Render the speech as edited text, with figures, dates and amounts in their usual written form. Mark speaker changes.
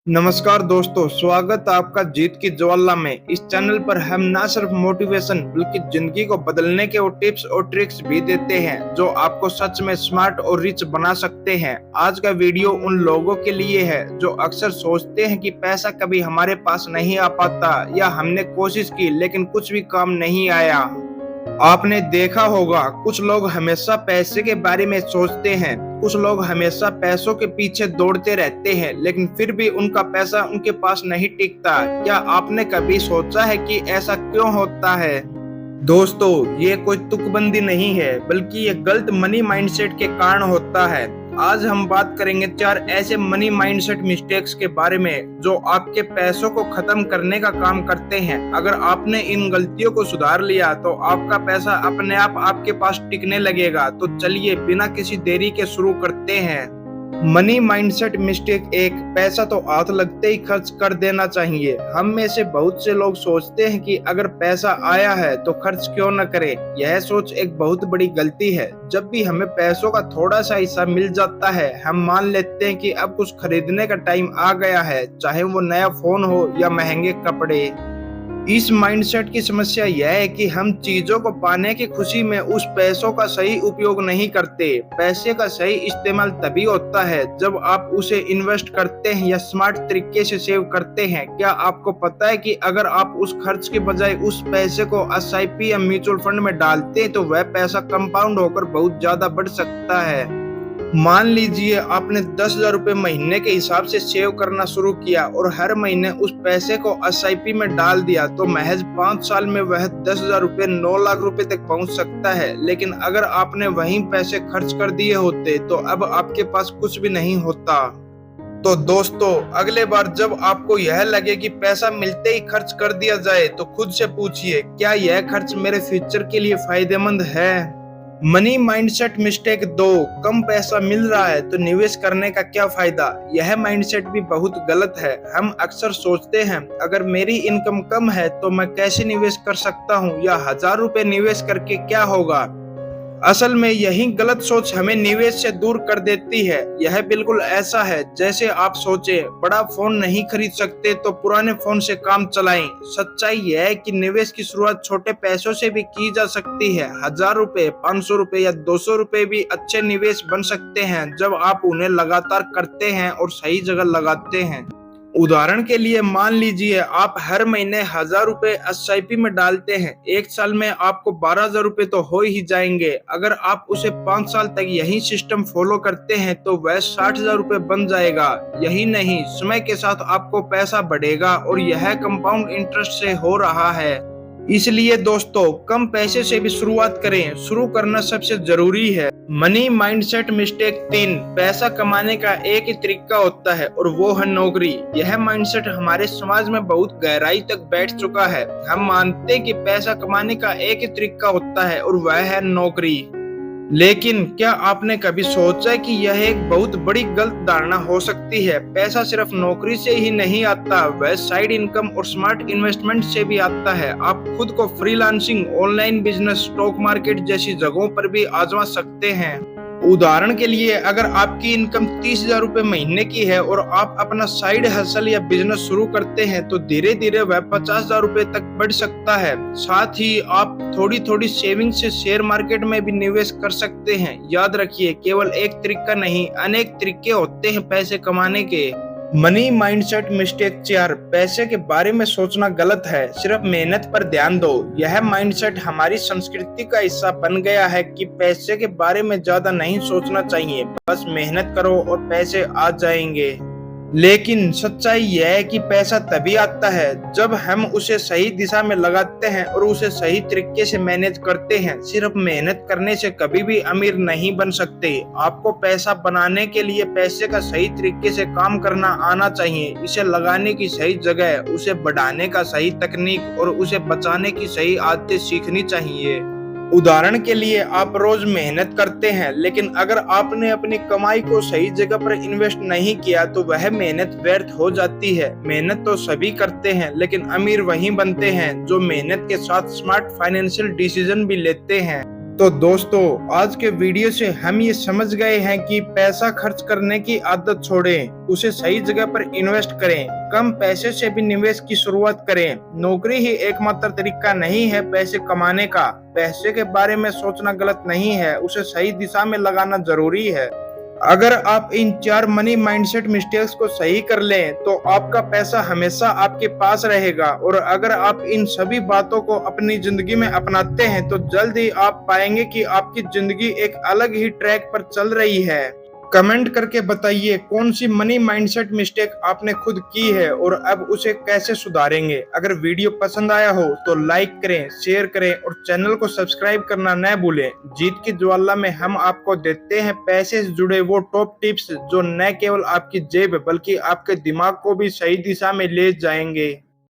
Speaker 1: नमस्कार दोस्तों, स्वागत है आपका जीत की ज्वाला में। इस चैनल पर हम ना सिर्फ मोटिवेशन बल्कि जिंदगी को बदलने के वो टिप्स और ट्रिक्स भी देते हैं जो आपको सच में स्मार्ट और रिच बना सकते हैं। आज का वीडियो उन लोगों के लिए है जो अक्सर सोचते हैं कि पैसा कभी हमारे पास नहीं आ पाता या हमने कोशिश की लेकिन कुछ भी काम नहीं आया। आपने देखा होगा, कुछ लोग हमेशा पैसे के बारे में सोचते हैं, कुछ लोग हमेशा पैसों के पीछे दौड़ते रहते हैं लेकिन फिर भी उनका पैसा उनके पास नहीं टिकता। क्या आपने कभी सोचा है कि ऐसा क्यों होता है? दोस्तों, ये कोई तुकबंदी नहीं है बल्कि ये गलत मनी माइंडसेट के कारण होता है। आज हम बात करेंगे 4 ऐसे मनी माइंडसेट मिस्टेक्स के बारे में जो आपके पैसों को खत्म करने का काम करते हैं। अगर आपने इन गलतियों को सुधार लिया तो आपका पैसा अपने आप आपके पास टिकने लगेगा। तो चलिए बिना किसी देरी के शुरू करते हैं। मनी माइंडसेट मिस्टेक 1, पैसा तो हाथ लगते ही खर्च कर देना चाहिए। हम में से बहुत से लोग सोचते हैं कि अगर पैसा आया है तो खर्च क्यों न करें। यह सोच एक बहुत बड़ी गलती है। जब भी हमें पैसों का थोड़ा सा हिस्सा मिल जाता है, हम मान लेते हैं कि अब कुछ खरीदने का टाइम आ गया है, चाहे वो नया फोन हो या महंगे कपड़े। इस माइंडसेट की समस्या यह है कि हम चीजों को पाने की खुशी में उस पैसों का सही उपयोग नहीं करते। पैसे का सही इस्तेमाल तभी होता है जब आप उसे इन्वेस्ट करते हैं या स्मार्ट तरीके से सेव करते हैं। क्या आपको पता है कि अगर आप उस खर्च के बजाय उस पैसे को एसआईपी या म्यूचुअल फंड में डालते हैं तो वह पैसा कंपाउंड होकर बहुत ज्यादा बढ़ सकता है। मान लीजिए आपने 10,000 रुपए महीने के हिसाब से सेव करना शुरू किया और हर महीने उस पैसे को एसआईपी में डाल दिया तो महज 5 साल में वह 10,000 रुपए 9 लाख रुपए तक पहुंच सकता है। लेकिन अगर आपने वहीं पैसे खर्च कर दिए होते तो अब आपके पास कुछ भी नहीं होता। तो दोस्तों, अगले बार जब आपको यह लगे कि पैसा मिलते ही खर्च कर दिया जाए तो खुद से पूछिए, क्या यह खर्च मेरे फ्यूचर के लिए फायदेमंद है? मनी माइंडसेट मिस्टेक 2, कम पैसा मिल रहा है तो निवेश करने का क्या फायदा। यह माइंडसेट भी बहुत गलत है। हम अक्सर सोचते हैं अगर मेरी इनकम कम है तो मैं कैसे निवेश कर सकता हूँ या 1,000 रुपए निवेश करके क्या होगा। असल में यही गलत सोच हमें निवेश से दूर कर देती है। यह बिल्कुल ऐसा है जैसे आप सोचे बड़ा फोन नहीं खरीद सकते तो पुराने फोन से काम चलाएं। सच्चाई यह है कि निवेश की शुरुआत छोटे पैसों से भी की जा सकती है। 1,000 रुपए, 500 रुपए या 200 रुपए भी अच्छे निवेश बन सकते हैं जब आप उन्हें लगातार करते हैं और सही जगह लगाते हैं। उदाहरण के लिए मान लीजिए आप हर महीने 1,000 रुपए एसआईपी में डालते हैं। 1 साल में आपको 12,000 रुपए तो हो ही जाएंगे। अगर आप उसे 5 साल तक यही सिस्टम फॉलो करते हैं तो वह 60,000 रुपए बन जाएगा। यही नहीं, समय के साथ आपको पैसा बढ़ेगा और यह कंपाउंड इंटरेस्ट से हो रहा है। इसलिए दोस्तों, कम पैसे से भी शुरुआत करें। शुरू करना सबसे जरूरी है। मनी माइंडसेट मिस्टेक 3, पैसा कमाने का एक ही तरीका होता है और वो है नौकरी। यह माइंडसेट हमारे समाज में बहुत गहराई तक बैठ चुका है। हम मानते हैं कि पैसा कमाने का एक ही तरीका होता है और वह है नौकरी। लेकिन क्या आपने कभी सोचा है कि यह एक बहुत बड़ी गलत धारणा हो सकती है। पैसा सिर्फ नौकरी से ही नहीं आता, वह साइड इनकम और स्मार्ट इन्वेस्टमेंट से भी आता है। आप खुद को freelancing, online business, stock market जैसी जगहों पर भी आजमा सकते हैं। उदाहरण के लिए अगर आपकी इनकम 30,000 रुपए महीने की है और आप अपना साइड हसल या बिजनेस शुरू करते हैं तो धीरे धीरे वह 50,000 रुपए तक बढ़ सकता है। साथ ही आप थोड़ी थोड़ी सेविंग से शेयर मार्केट में भी निवेश कर सकते हैं। याद रखिए, केवल एक तरीका नहीं, अनेक तरीके होते हैं पैसे कमाने के। मनी माइंडसेट मिस्टेक 4, पैसे के बारे में सोचना गलत है, सिर्फ मेहनत पर ध्यान दो। यह माइंडसेट हमारी संस्कृति का हिस्सा बन गया है कि पैसे के बारे में ज्यादा नहीं सोचना चाहिए, बस मेहनत करो और पैसे आ जाएंगे। लेकिन सच्चाई यह है कि पैसा तभी आता है जब हम उसे सही दिशा में लगाते हैं और उसे सही तरीके से मैनेज करते हैं। सिर्फ मेहनत करने से कभी भी अमीर नहीं बन सकते। आपको पैसा बनाने के लिए पैसे का सही तरीके से काम करना आना चाहिए, इसे लगाने की सही जगह, उसे बढ़ाने का सही तकनीक और उसे बचाने की सही आदतें सीखनी चाहिए। उदाहरण के लिए आप रोज मेहनत करते हैं लेकिन अगर आपने अपनी कमाई को सही जगह पर इन्वेस्ट नहीं किया तो वह मेहनत व्यर्थ हो जाती है। मेहनत तो सभी करते हैं लेकिन अमीर वही बनते हैं जो मेहनत के साथ स्मार्ट फाइनेंशियल डिसीजन भी लेते हैं। तो दोस्तों, आज के वीडियो से हम ये समझ गए हैं कि पैसा खर्च करने की आदत छोड़ें, उसे सही जगह पर इन्वेस्ट करें, कम पैसे से भी निवेश की शुरुआत करें। नौकरी ही एकमात्र तरीका नहीं है पैसे कमाने का। पैसे के बारे में सोचना गलत नहीं है, उसे सही दिशा में लगाना जरूरी है। अगर आप इन 4 मनी माइंडसेट मिस्टेक्स को सही कर लें, तो आपका पैसा हमेशा आपके पास रहेगा। और अगर आप इन सभी बातों को अपनी जिंदगी में अपनाते हैं, तो जल्द ही आप पाएंगे कि आपकी जिंदगी एक अलग ही ट्रैक पर चल रही है। कमेंट करके बताइए कौन सी मनी माइंडसेट मिस्टेक आपने खुद की है और अब उसे कैसे सुधारेंगे। अगर वीडियो पसंद आया हो तो लाइक करें, शेयर करें और चैनल को सब्सक्राइब करना न भूलें। जीत की ज्वाला में हम आपको देते हैं पैसे से जुड़े वो टॉप टिप्स जो न केवल आपकी जेब बल्कि आपके दिमाग को भी सही दिशा में ले जाएंगे।